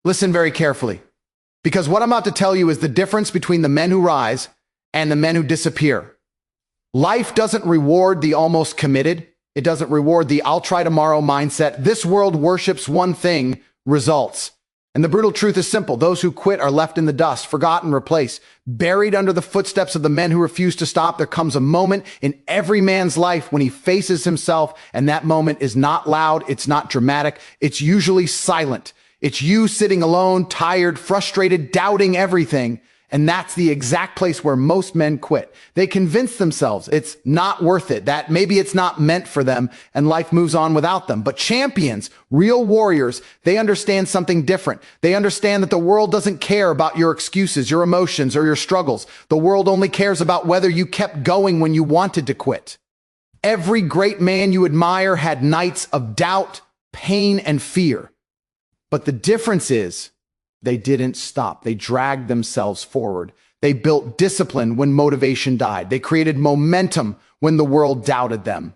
Listen very carefully, because what I'm about to tell you is the difference between the men who rise and the men who disappear. Life doesn't reward the almost committed. It doesn't reward the I'll try tomorrow mindset. This world worships one thing: results. And the brutal truth is simple. Those who quit are left in the dust, forgotten, replaced, buried under the footsteps of the men who refuse to stop. There comes a moment in every man's life when he faces himself, and that moment is not loud. It's not dramatic. It's usually silent. It's you sitting alone, tired, frustrated, doubting everything. And that's the exact place where most men quit. They convince themselves it's not worth it, that maybe it's not meant for them, and life moves on without them. But champions, real warriors, they understand something different. They understand that the world doesn't care about your excuses, your emotions, or your struggles. The world only cares about whether you kept going when you wanted to quit. Every great man you admire had nights of doubt, pain, and fear. But the difference is, they didn't stop. They dragged themselves forward. They built discipline when motivation died. They created momentum when the world doubted them.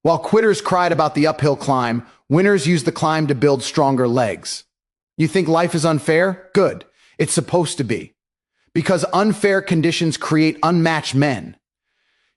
While quitters cried about the uphill climb, winners used the climb to build stronger legs. You think life is unfair? Good. It's supposed to be. Because unfair conditions create unmatched men.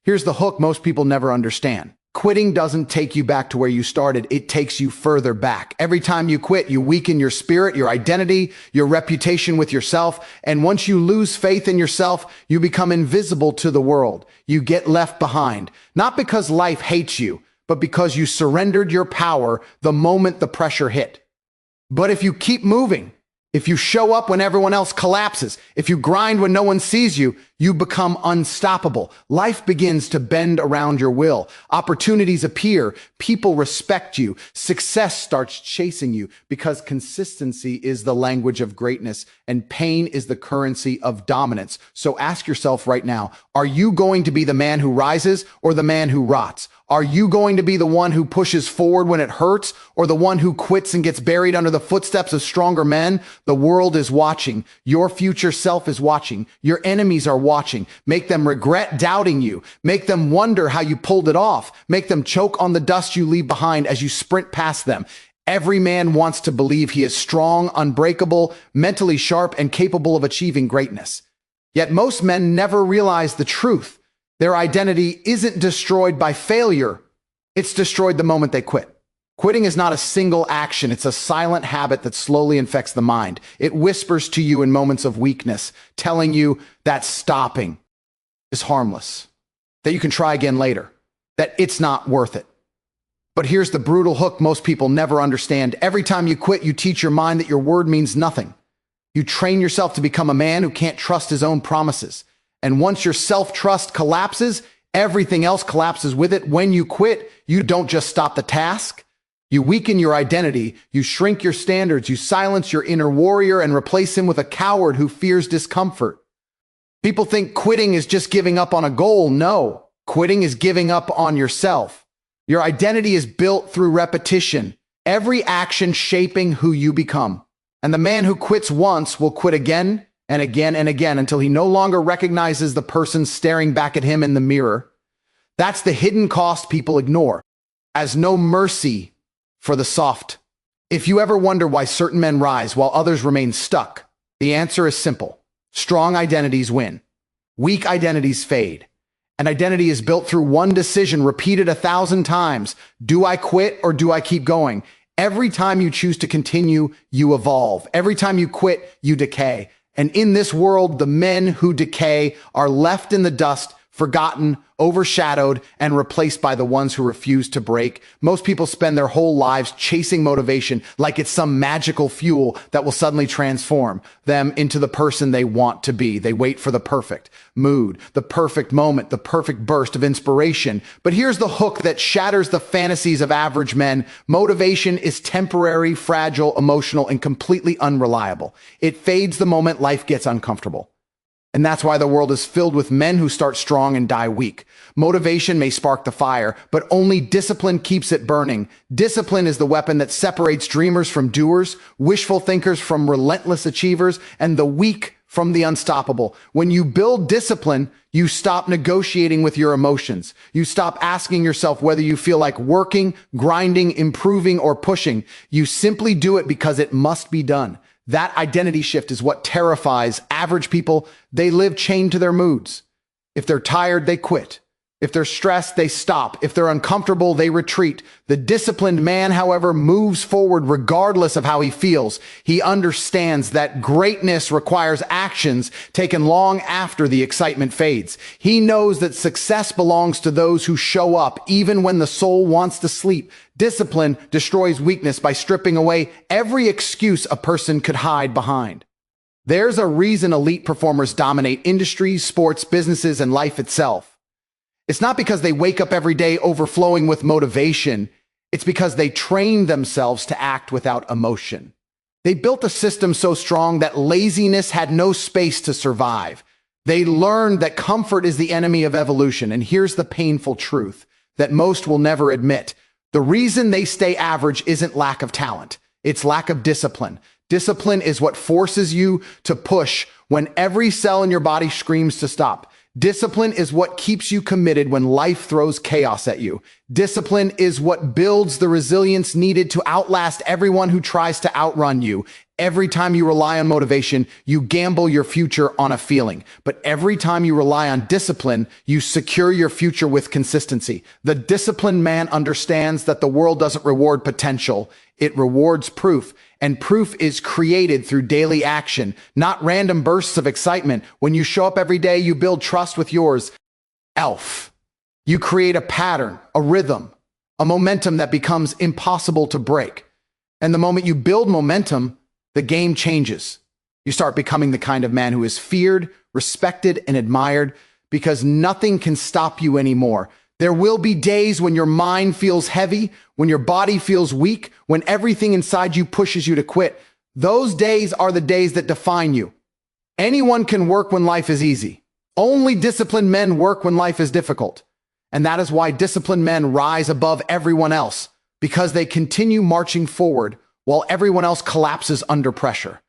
Here's the hook most people never understand. Quitting doesn't take you back to where you started. It takes you further back. Every time you quit, you weaken your spirit, your identity, your reputation with yourself. And once you lose faith in yourself, you become invisible to the world. You get left behind. Not because life hates you, but because you surrendered your power the moment the pressure hit. But if you keep moving, if you show up when everyone else collapses, if you grind when no one sees you, you become unstoppable. Life begins to bend around your will. Opportunities appear. People respect you. Success starts chasing you because consistency is the language of greatness and pain is the currency of dominance. So ask yourself right now, are you going to be the man who rises or the man who rots? Are you going to be the one who pushes forward when it hurts or the one who quits and gets buried under the footsteps of stronger men? The world is watching. Your future self is watching. Your enemies are watching. Make them regret doubting you. Make them wonder how you pulled it off. Make them choke on the dust you leave behind as you sprint past them. Every man wants to believe he is strong, unbreakable, mentally sharp, and capable of achieving greatness. Yet most men never realize the truth. Their identity isn't destroyed by failure. It's destroyed the moment they quit. Quitting is not a single action. It's a silent habit that slowly infects the mind. It whispers to you in moments of weakness, telling you that stopping is harmless, that you can try again later, that it's not worth it. But here's the brutal hook most people never understand. Every time you quit, you teach your mind that your word means nothing. You train yourself to become a man who can't trust his own promises. And once your self-trust collapses, everything else collapses with it. When you quit, you don't just stop the task. You weaken your identity. You shrink your standards. You silence your inner warrior and replace him with a coward who fears discomfort. People think quitting is just giving up on a goal. No, quitting is giving up on yourself. Your identity is built through repetition, every action shaping who you become. And the man who quits once will quit again and again and again until he no longer recognizes the person staring back at him in the mirror. That's the hidden cost people ignore, as no mercy for the soft. If you ever wonder why certain men rise while others remain stuck, the answer is simple. Strong identities win. Weak identities fade. An identity is built through one decision repeated 1,000 times. Do I quit or do I keep going? Every time you choose to continue, you evolve. Every time you quit, you decay. And in this world, the men who decay are left in the dust, forgotten, overshadowed, and replaced by the ones who refuse to break. Most people spend their whole lives chasing motivation like it's some magical fuel that will suddenly transform them into the person they want to be. They wait for the perfect mood, the perfect moment, the perfect burst of inspiration. But here's the hook that shatters the fantasies of average men. Motivation is temporary, fragile, emotional, and completely unreliable. It fades the moment life gets uncomfortable. And that's why the world is filled with men who start strong and die weak. Motivation may spark the fire, but only discipline keeps it burning. Discipline is the weapon that separates dreamers from doers, wishful thinkers from relentless achievers, and the weak from the unstoppable. When you build discipline, you stop negotiating with your emotions. You stop asking yourself whether you feel like working, grinding, improving, or pushing. You simply do it because it must be done. That identity shift is what terrifies average people. They live chained to their moods. If they're tired, they quit. If they're stressed, they stop. If they're uncomfortable, they retreat. The disciplined man, however, moves forward regardless of how he feels. He understands that greatness requires actions taken long after the excitement fades. He knows that success belongs to those who show up even when the soul wants to sleep. Discipline destroys weakness by stripping away every excuse a person could hide behind. There's a reason elite performers dominate industries, sports, businesses, and life itself. It's not because they wake up every day overflowing with motivation. It's because they train themselves to act without emotion. They built a system so strong that laziness had no space to survive. They learned that comfort is the enemy of evolution. And here's the painful truth that most will never admit. The reason they stay average isn't lack of talent. It's lack of discipline. Discipline is what forces you to push when every cell in your body screams to stop. Discipline is what keeps you committed when life throws chaos at you. Discipline is what builds the resilience needed to outlast everyone who tries to outrun you. Every time you rely on motivation, you gamble your future on a feeling. But every time you rely on discipline, you secure your future with consistency. The disciplined man understands that the world doesn't reward potential. It rewards proof. And proof is created through daily action, not random bursts of excitement. When you show up every day, you build trust with yours. Elf. You create a pattern, a rhythm, a momentum that becomes impossible to break. And the moment you build momentum, the game changes. You start becoming the kind of man who is feared, respected, and admired because nothing can stop you anymore. There will be days when your mind feels heavy, when your body feels weak, when everything inside you pushes you to quit. Those days are the days that define you. Anyone can work when life is easy. Only disciplined men work when life is difficult. And that is why disciplined men rise above everyone else, because they continue marching forward while everyone else collapses under pressure.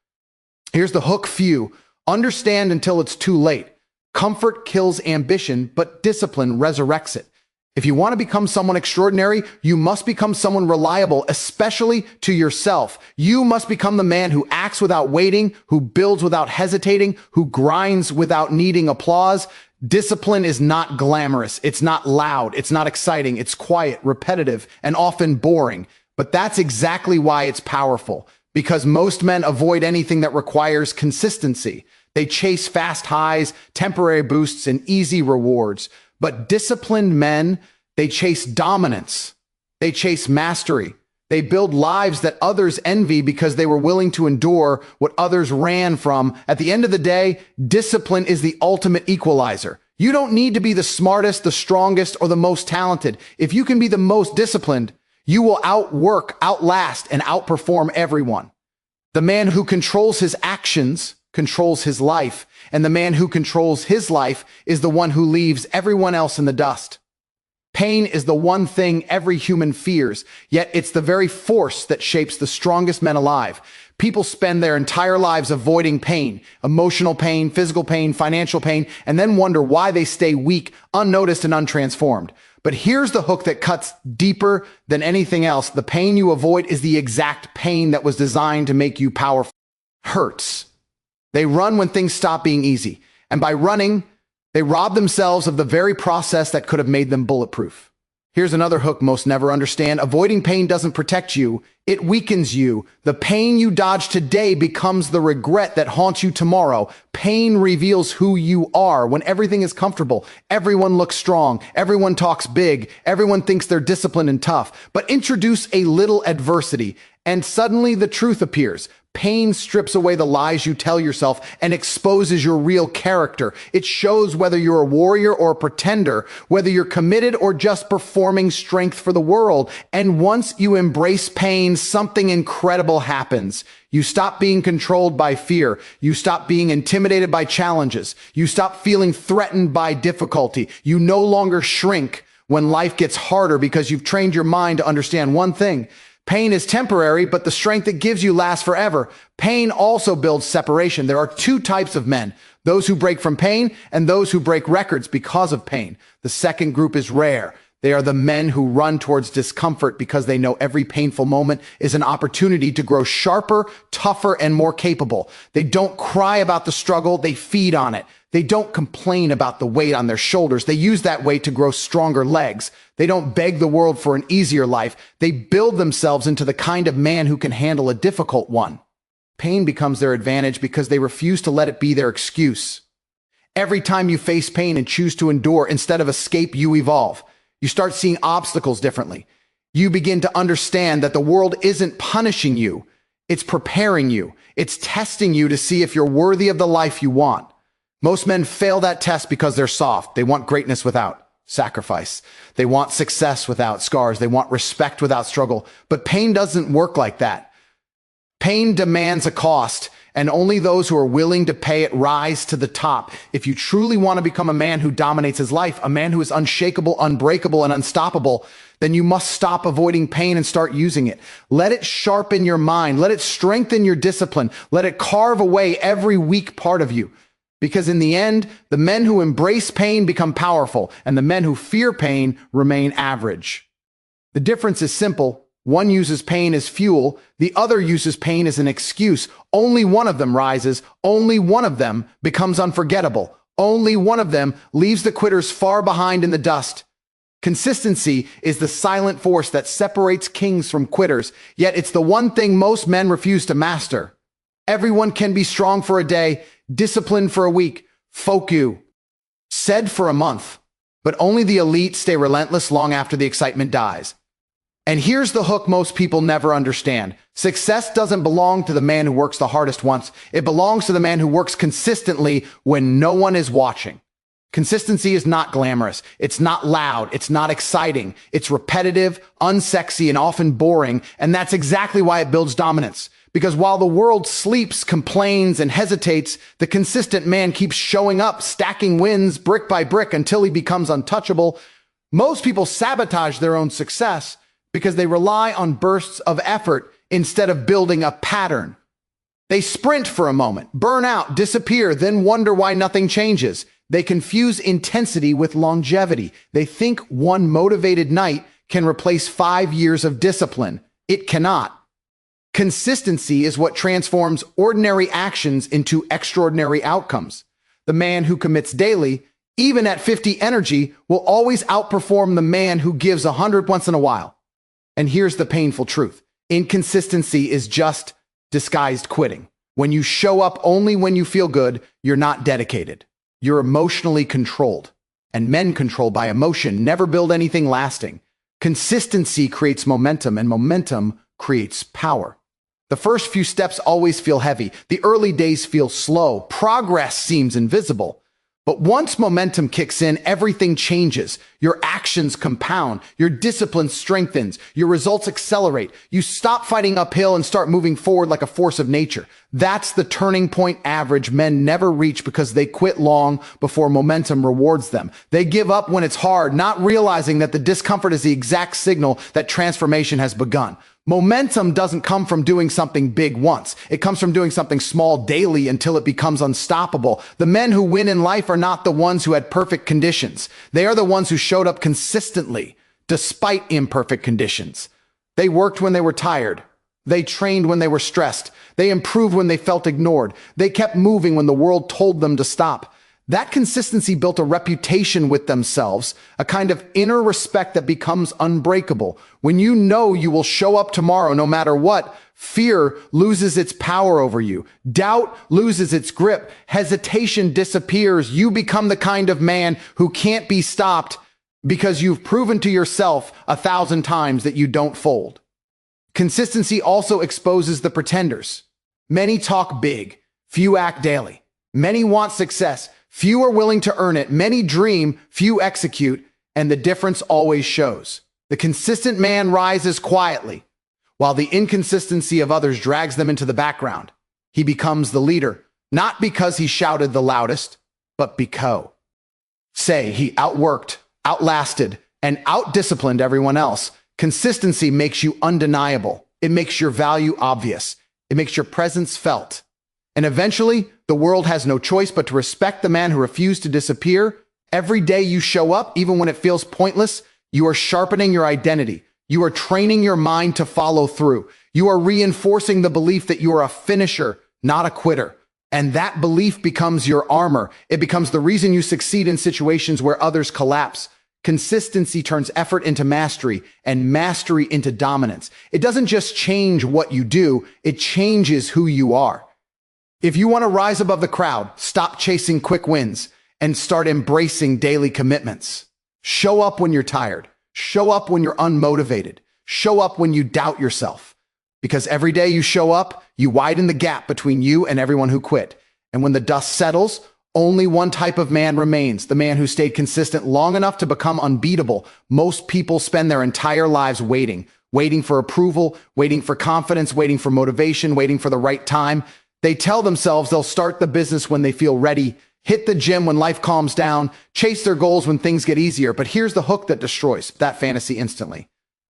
Here's the hook for you. Understand until it's too late. Comfort kills ambition, but discipline resurrects it. If you want to become someone extraordinary, you must become someone reliable, especially to yourself. You must become the man who acts without waiting, who builds without hesitating, who grinds without needing applause. Discipline is not glamorous. It's not loud. It's not exciting. It's quiet, repetitive, and often boring. But that's exactly why it's powerful, because most men avoid anything that requires consistency. They chase fast highs, temporary boosts, and easy rewards. But disciplined men, they chase dominance. They chase mastery. They build lives that others envy because they were willing to endure what others ran from. At the end of the day, discipline is the ultimate equalizer. You don't need to be the smartest, the strongest, or the most talented. If you can be the most disciplined, you will outwork, outlast, and outperform everyone. The man who controls his actions controls his life, and the man who controls his life is the one who leaves everyone else in the dust. Pain is the one thing every human fears, yet it's the very force that shapes the strongest men alive. People spend their entire lives avoiding pain, emotional pain, physical pain, financial pain, and then wonder why they stay weak, unnoticed, and untransformed. But here's the hook that cuts deeper than anything else. The pain you avoid is the exact pain that was designed to make you powerful. Hurts. They run when things stop being easy. And by running, they rob themselves of the very process that could have made them bulletproof. Here's another hook most never understand. Avoiding pain doesn't protect you. It weakens you. The pain you dodge today becomes the regret that haunts you tomorrow. Pain reveals who you are. When everything is comfortable, everyone looks strong, everyone talks big, everyone thinks they're disciplined and tough. But introduce a little adversity, and suddenly the truth appears. Pain strips away the lies you tell yourself and exposes your real character. It shows whether you're a warrior or a pretender, whether you're committed or just performing strength for the world. And once you embrace pain, something incredible happens. You stop being controlled by fear. You stop being intimidated by challenges. You stop feeling threatened by difficulty. You no longer shrink when life gets harder because you've trained your mind to understand one thing. Pain is temporary, but the strength it gives you lasts forever. Pain also builds separation. There are two types of men, those who break from pain and those who break records because of pain. The second group is rare. They are the men who run towards discomfort because they know every painful moment is an opportunity to grow sharper, tougher, and more capable. They don't cry about the struggle, they feed on it. They don't complain about the weight on their shoulders. They use that weight to grow stronger legs. They don't beg the world for an easier life. They build themselves into the kind of man who can handle a difficult one. Pain becomes their advantage because they refuse to let it be their excuse. Every time you face pain and choose to endure instead of escape, you evolve. You start seeing obstacles differently. You begin to understand that the world isn't punishing you. It's preparing you. It's testing you to see if you're worthy of the life you want. Most men fail that test because they're soft. They want greatness without sacrifice. They want success without scars. They want respect without struggle. But pain doesn't work like that. Pain demands a cost, and only those who are willing to pay it rise to the top. If you truly want to become a man who dominates his life, a man who is unshakable, unbreakable, and unstoppable, then you must stop avoiding pain and start using it. Let it sharpen your mind. Let it strengthen your discipline. Let it carve away every weak part of you. Because in the end, the men who embrace pain become powerful, and the men who fear pain remain average. The difference is simple. One uses pain as fuel, the other uses pain as an excuse. Only one of them rises, only one of them becomes unforgettable. Only one of them leaves the quitters far behind in the dust. Consistency is the silent force that separates kings from quitters, yet it's the one thing most men refuse to master. Everyone can be strong for a day, disciplined for a week, focus said for a month, but only the elite stay relentless long after the excitement dies. And here's the hook most people never understand. Success doesn't belong to the man who works the hardest once. It belongs to the man who works consistently when no one is watching. Consistency is not glamorous. It's not loud. It's not exciting. It's repetitive, unsexy, and often boring. And that's exactly why it builds dominance. Because while the world sleeps, complains, and hesitates, the consistent man keeps showing up, stacking wins brick by brick until he becomes untouchable. Most people sabotage their own success because they rely on bursts of effort instead of building a pattern. They sprint for a moment, burn out, disappear, then wonder why nothing changes. They confuse intensity with longevity. They think one motivated night can replace 5 years of discipline. It cannot. Consistency is what transforms ordinary actions into extraordinary outcomes. The man who commits daily, even at 50 energy, will always outperform the man who gives 100 once in a while. And here's the painful truth. Inconsistency is just disguised quitting. When you show up only when you feel good, you're not dedicated. You're emotionally controlled. And men controlled by emotion never build anything lasting. Consistency creates momentum, and momentum creates power. The first few steps always feel heavy. The early days feel slow. Progress seems invisible. But once momentum kicks in, everything changes. Your actions compound. Your discipline strengthens. Your results accelerate. You stop fighting uphill and start moving forward like a force of nature. That's the turning point average men never reach because they quit long before momentum rewards them. They give up when it's hard, not realizing that the discomfort is the exact signal that transformation has begun. Momentum doesn't come from doing something big once. It comes from doing something small daily until it becomes unstoppable. The men who win in life are not the ones who had perfect conditions. They are the ones who showed up consistently, despite imperfect conditions. They worked when they were tired. They trained when they were stressed. They improved when they felt ignored. They kept moving when the world told them to stop. That consistency built a reputation with themselves, a kind of inner respect that becomes unbreakable. When you know you will show up tomorrow no matter what, fear loses its power over you. Doubt loses its grip. Hesitation disappears. You become the kind of man who can't be stopped because you've proven to yourself 1,000 times that you don't fold. Consistency also exposes the pretenders. Many talk big, few act daily. Many want success, few are willing to earn it. Many dream, few execute, and the difference always shows. The consistent man rises quietly, while the inconsistency of others drags them into the background. He becomes the leader, not because he shouted the loudest, but because he outworked, outlasted, and outdisciplined everyone else. Consistency makes you undeniable. It makes your value obvious. It makes your presence felt. And eventually, the world has no choice but to respect the man who refused to disappear. Every day you show up, even when it feels pointless, You are sharpening your identity. You are training your mind to follow through. You are reinforcing the belief that you are a finisher, not a quitter. And that belief becomes your armor. It becomes the reason you succeed in situations where others collapse. Consistency turns effort into mastery and mastery into dominance. It doesn't just change what you do, it changes who you are. If you want to rise above the crowd, stop chasing quick wins and start embracing daily commitments. Show up when you're tired. Show up when you're unmotivated. Show up when you doubt yourself. Because every day you show up, you widen the gap between you and everyone who quit. And when the dust settles, only one type of man remains, the man who stayed consistent long enough to become unbeatable. Most people spend their entire lives waiting for approval, waiting for confidence, waiting for motivation, waiting for the right time. They tell themselves they'll start the business when they feel ready, hit the gym when life calms down, chase their goals when things get easier. But here's the hook that destroys that fantasy instantly.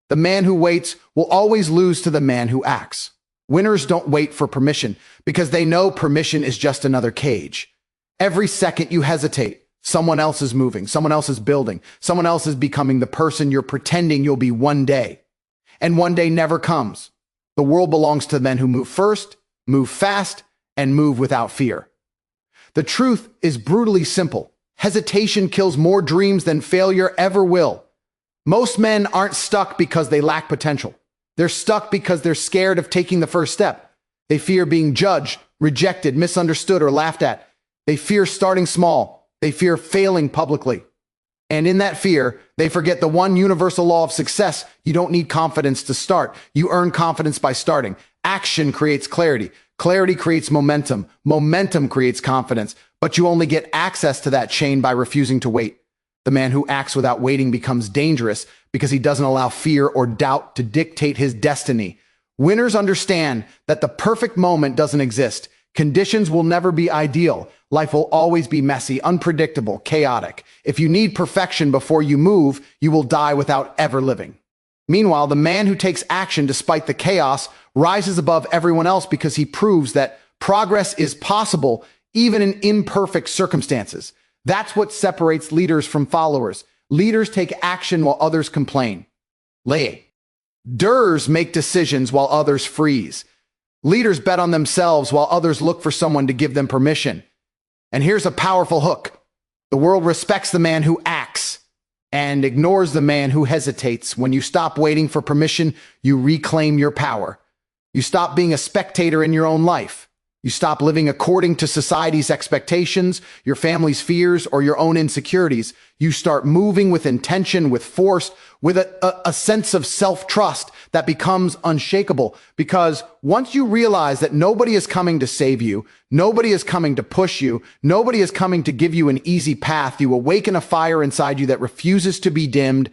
The man who waits will always lose to the man who acts. Winners don't wait for permission because they know permission is just another cage. Every second you hesitate, someone else is moving, someone else is building, someone else is becoming the person you're pretending you'll be one day. And one day never comes. The world belongs to the men who move first, move fast, and move without fear. The truth is brutally simple. Hesitation kills more dreams than failure ever will. Most men aren't stuck because they lack potential. They're stuck because they're scared of taking the first step. They fear being judged, rejected, misunderstood, or laughed at. They fear starting small. They fear failing publicly. And in that fear, they forget the one universal law of success. You don't need confidence to start. You earn confidence by starting. Action creates clarity. Clarity creates momentum. Momentum creates confidence. But you only get access to that chain by refusing to wait. The man who acts without waiting becomes dangerous because he doesn't allow fear or doubt to dictate his destiny. Winners understand that the perfect moment doesn't exist. Conditions will never be ideal. Life will always be messy, unpredictable, chaotic. If you need perfection before you move, you will die without ever living. Meanwhile, the man who takes action despite the chaos rises above everyone else because he proves that progress is possible even in imperfect circumstances. That's what separates leaders from followers. Leaders take action while others complain. Leaders make decisions while others freeze. Leaders bet on themselves while others look for someone to give them permission. And here's a powerful hook. The world respects the man who acts and ignores the man who hesitates. When you stop waiting for permission, you reclaim your power. You stop being a spectator in your own life. You stop living according to society's expectations, your family's fears, or your own insecurities. You start moving with intention, with force, with a sense of self-trust that becomes unshakable. Because once you realize that nobody is coming to save you, nobody is coming to push you, nobody is coming to give you an easy path, you awaken a fire inside you that refuses to be dimmed.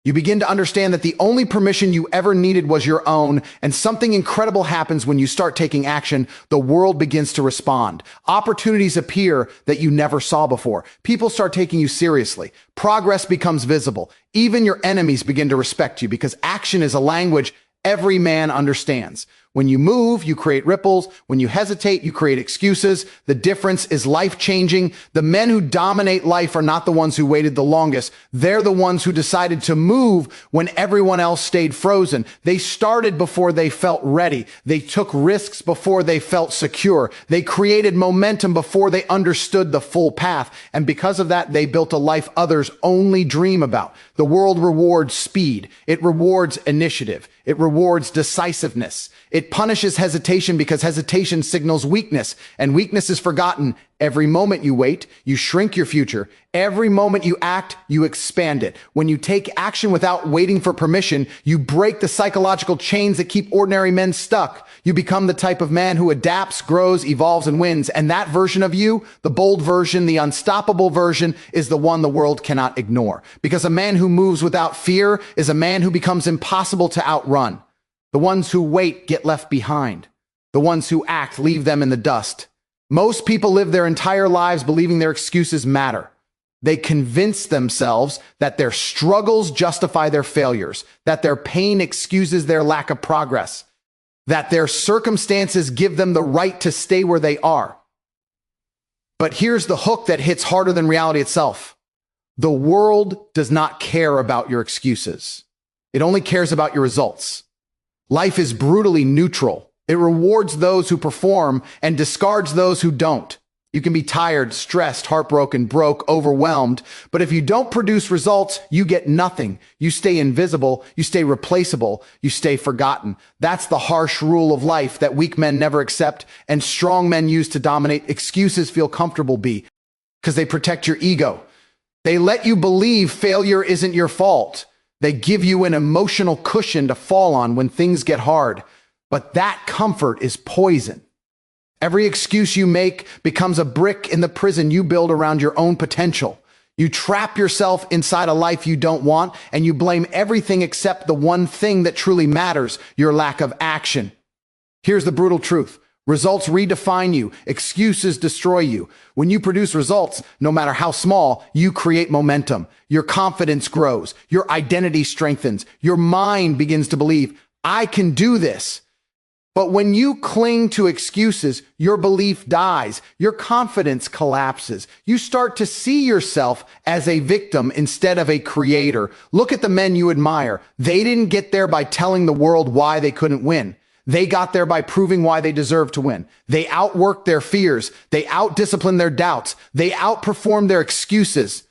You begin to understand that the only permission you ever needed was your own, and something incredible happens when you start taking action. The world begins to respond. Opportunities appear that you never saw before. People start taking you seriously. Progress becomes visible. Even your enemies begin to respect you because action is a language every man understands. When you move, you create ripples. When you hesitate, you create excuses. The difference is life-changing. The men who dominate life are not the ones who waited the longest. They're the ones who decided to move when everyone else stayed frozen. They started before they felt ready. They took risks before they felt secure. They created momentum before they understood the full path. And because of that, they built a life others only dream about. The world rewards speed. It rewards initiative. It rewards decisiveness. It punishes hesitation because hesitation signals weakness, and weakness is forgotten. Every moment you wait, you shrink your future. Every moment you act, you expand it. When you take action without waiting for permission, you break the psychological chains that keep ordinary men stuck. You become the type of man who adapts, grows, evolves, and wins. And that version of you, the bold version, the unstoppable version, is the one the world cannot ignore. Because a man who moves without fear is a man who becomes impossible to outrun. The ones who wait get left behind. The ones who act leave them in the dust. Most people live their entire lives believing their excuses matter. They convince themselves that their struggles justify their failures, that their pain excuses their lack of progress, that their circumstances give them the right to stay where they are. But here's the hook that hits harder than reality itself. The world does not care about your excuses. It only cares about your results. Life is brutally neutral. It rewards those who perform and discards those who don't. You can be tired, stressed, heartbroken, broke, overwhelmed, but if you don't produce results, you get nothing. You stay invisible, you stay replaceable, you stay forgotten. That's the harsh rule of life that weak men never accept and strong men use to dominate. Excuses feel comfortable because they protect your ego. They let you believe failure isn't your fault. They give you an emotional cushion to fall on when things get hard. But that comfort is poison. Every excuse you make becomes a brick in the prison you build around your own potential. You trap yourself inside a life you don't want, and you blame everything except the one thing that truly matters, your lack of action. Here's the brutal truth. Results redefine you. Excuses destroy you. When you produce results, no matter how small, you create momentum. Your confidence grows. Your identity strengthens. Your mind begins to believe, I can do this. But when you cling to excuses, your belief dies. Your confidence collapses. You start to see yourself as a victim instead of a creator. Look at the men you admire. They didn't get there by telling the world why they couldn't win. They got there by proving why they deserve to win. They outworked their fears. They outdisciplined their doubts. They outperformed their excuses.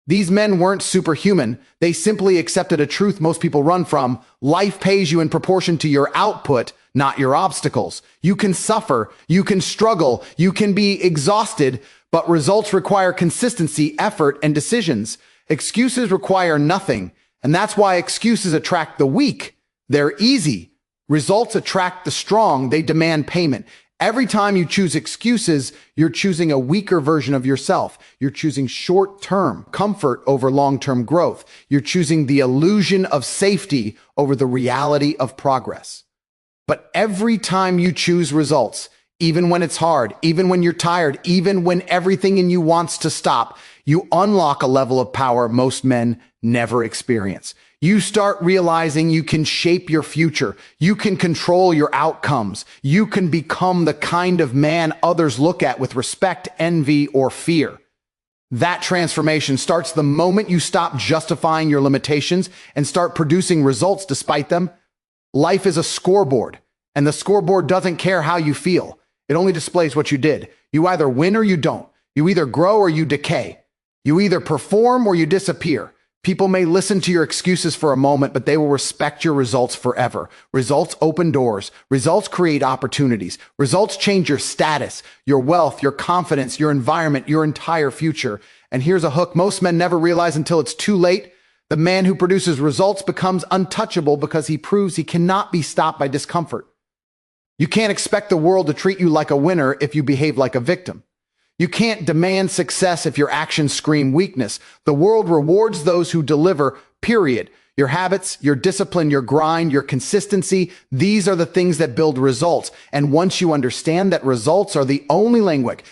These men weren't superhuman. They simply accepted a truth most people run from. Life pays you in proportion to your output, not your obstacles. You can suffer, you can struggle, you can be exhausted, but results require consistency, effort, and decisions. Excuses require nothing, and that's why excuses attract the weak. They're easy. Results attract the strong. They demand payment. Every time you choose excuses, you're choosing a weaker version of yourself. You're choosing short-term comfort over long-term growth. You're choosing the illusion of safety over the reality of progress. But every time you choose results, even when it's hard, even when you're tired, even when everything in you wants to stop, you unlock a level of power most men never experience. You start realizing you can shape your future. You can control your outcomes. You can become the kind of man others look at with respect, envy, or fear. That transformation starts the moment you stop justifying your limitations and start producing results despite them. Life is a scoreboard, and the scoreboard doesn't care how you feel. It only displays what you did. You either win or you don't. You either grow or you decay. You either perform or you disappear. People may listen to your excuses for a moment, but they will respect your results forever. Results open doors. Results create opportunities. Results change your status, your wealth, your confidence, your environment, your entire future. And here's a hook most men never realize until it's too late. The man who produces results becomes untouchable because he proves he cannot be stopped by discomfort. You can't expect the world to treat you like a winner if you behave like a victim. You can't demand success if your actions scream weakness. The world rewards those who deliver, period. Your habits, your discipline, your grind, your consistency, these are the things that build results. And once you understand that results are the only language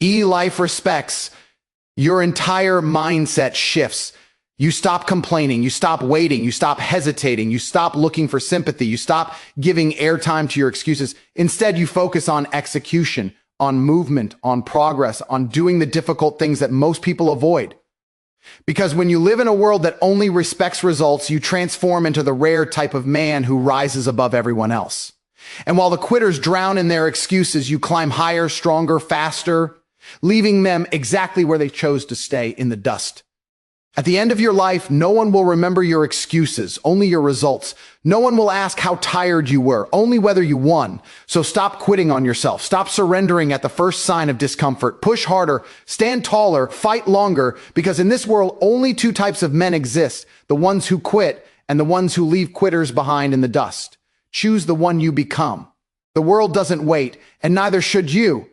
life respects, your entire mindset shifts. You stop complaining, you stop waiting, you stop hesitating, you stop looking for sympathy, you stop giving airtime to your excuses. Instead, you focus on execution, on movement, on progress, on doing the difficult things that most people avoid. Because when you live in a world that only respects results, you transform into the rare type of man who rises above everyone else. And while the quitters drown in their excuses, you climb higher, stronger, faster, leaving them exactly where they chose to stay, in the dust. At the end of your life, no one will remember your excuses, only your results. No one will ask how tired you were, only whether you won. So stop quitting on yourself. Stop surrendering at the first sign of discomfort. Push harder, stand taller, fight longer, because in this world, only two types of men exist: the ones who quit and the ones who leave quitters behind in the dust. Choose the one you become. The world doesn't wait, and neither should you.